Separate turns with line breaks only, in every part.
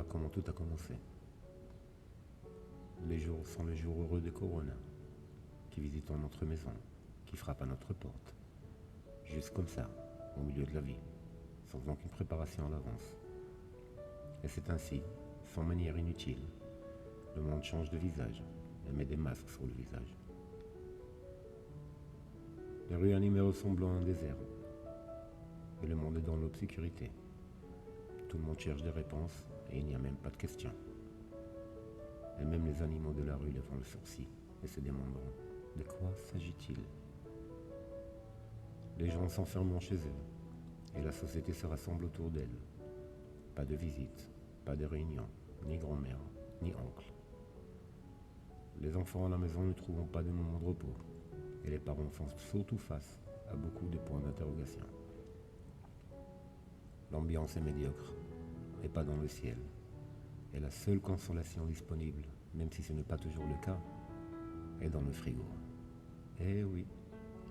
comment tout a commencé. Les jours sont les jours heureux de Corona, qui visitons notre maison, qui frappe à notre porte. Juste comme ça, au milieu de la vie, sans aucune préparation à l'avance. Et c'est ainsi, sans manière inutile, le monde change de visage et met des masques sur le visage. Les rues animées ressemblant à un désert, et le monde est dans l'obscurité. Tout le monde cherche des réponses et il n'y a même pas de questions. Et même les animaux de la rue lèveront le sourcil et se demanderont de quoi s'agit-il. Les gens s'enfermeront chez eux et la société se rassemble autour d'elle. Pas de visite, pas de réunion, ni grand-mère, ni oncle. Les enfants à la maison ne trouveront pas de moment de repos et les parents font surtout face à beaucoup de points d'interrogation. L'ambiance est médiocre et pas dans le ciel. Et la seule consolation disponible, même si ce n'est pas toujours le cas, est dans le frigo. Eh oui,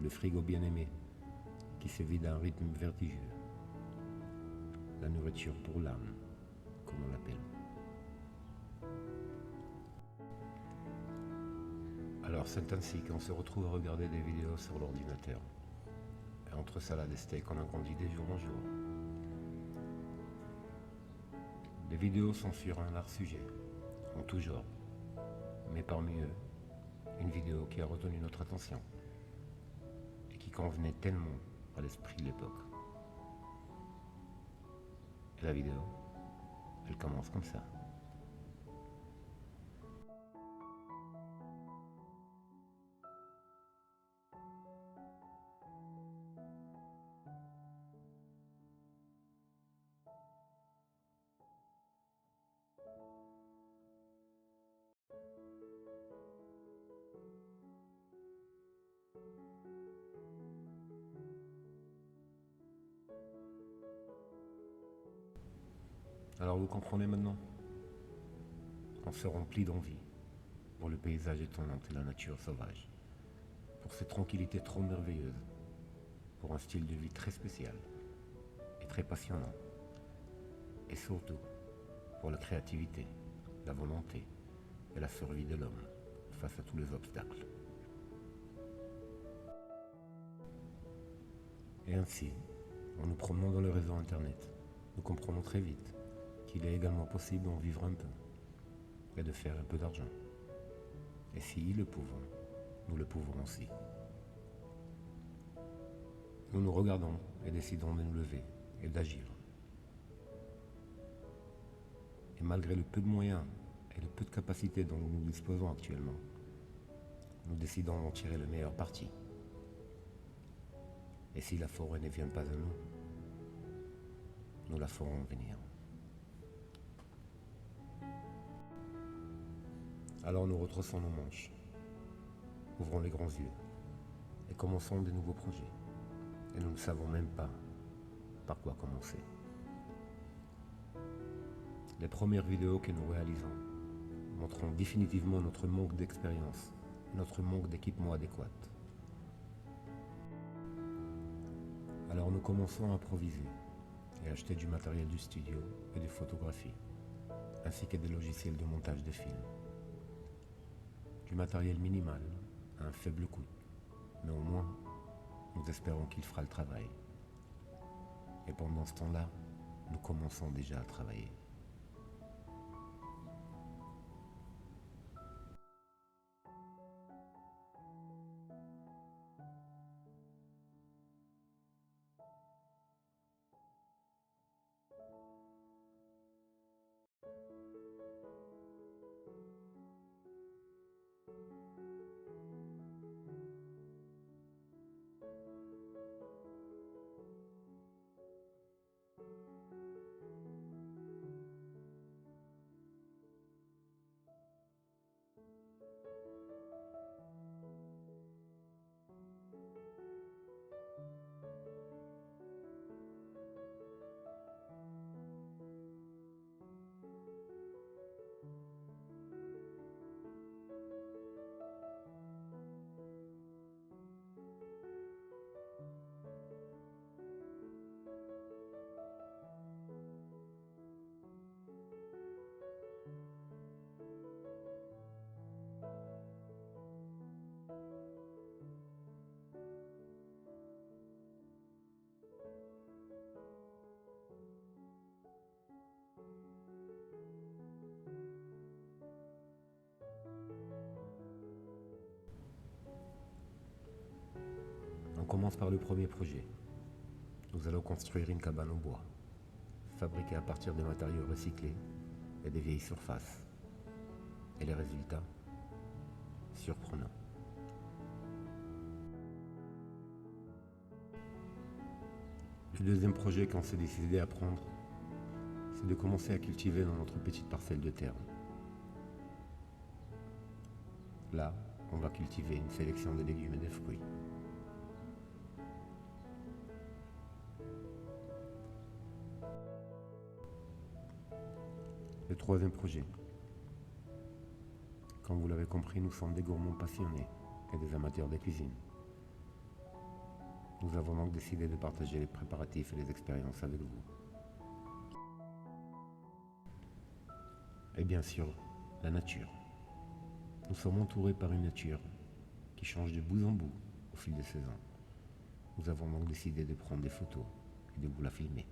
le frigo bien-aimé, qui se vide à un rythme vertigineux. La nourriture pour l'âme, comme on l'appelle. Alors c'est ainsi qu'on se retrouve à regarder des vidéos sur l'ordinateur. Et entre salade et steak, on a grandi de jour en jour. Les vidéos sont sur un large sujet, en tout genre. Mais parmi eux, une vidéo qui a retenu notre attention et qui convenait tellement à l'esprit de l'époque. Et la vidéo, elle commence comme ça. Alors vous comprenez maintenant? On se remplit d'envie pour le paysage étonnant et la nature sauvage, pour cette tranquillité trop merveilleuse, pour un style de vie très spécial et très passionnant, et surtout pour la créativité, la volonté et la survie de l'homme face à tous les obstacles. Et ainsi, en nous promenant dans le réseau Internet, nous comprenons très vite qu'il est également possible d'en vivre un peu et de faire un peu d'argent. Et si ils le pouvons, nous le pouvons aussi. Nous nous regardons et décidons de nous lever et d'agir. Et malgré le peu de moyens et le peu de capacités dont nous disposons actuellement, nous décidons d'en tirer le meilleur parti. Et si la forêt ne vient pas à nous, nous la ferons venir. Alors nous retroussons nos manches, ouvrons les grands yeux et commençons de nouveaux projets. Et nous ne savons même pas par quoi commencer. Les premières vidéos que nous réalisons montreront définitivement notre manque d'expérience, notre manque d'équipement adéquat. Alors nous commençons à improviser et acheter du matériel du studio et de photographie, ainsi que des logiciels de montage de films. Du matériel minimal à un faible coût, mais au moins, nous espérons qu'il fera le travail. Et pendant ce temps-là, nous commençons déjà à travailler. commence par le premier projet. Nous allons construire une cabane en bois, fabriquée à partir de matériaux recyclés et des vieilles surfaces. Et les résultats? Surprenants. Le deuxième projet qu'on s'est décidé à prendre, c'est de commencer à cultiver dans notre petite parcelle de terre. Là, on va cultiver une sélection de légumes et de fruits. Le troisième projet. Comme vous l'avez compris, nous sommes des gourmands passionnés et des amateurs de cuisine. Nous avons donc décidé de partager les préparatifs et les expériences avec vous. Et bien sûr, la nature. Nous sommes entourés par une nature qui change de bout en bout au fil des saisons. Nous avons donc décidé de prendre des photos et de vous la filmer.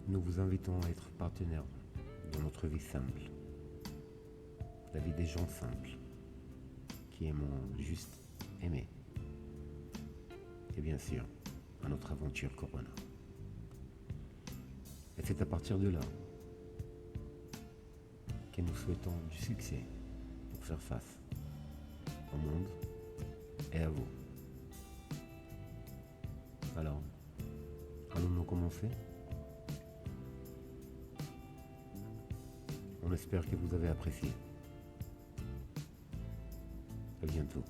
Nous vous invitons à être partenaires dans notre vie simple, la vie des gens simples, qui aimons juste aimer. Et bien sûr, à notre aventure Corona. Et c'est à partir de là que nous souhaitons du succès pour faire face au monde et à vous. Alors, allons-nous commencer? On espère que vous avez apprécié. À bientôt.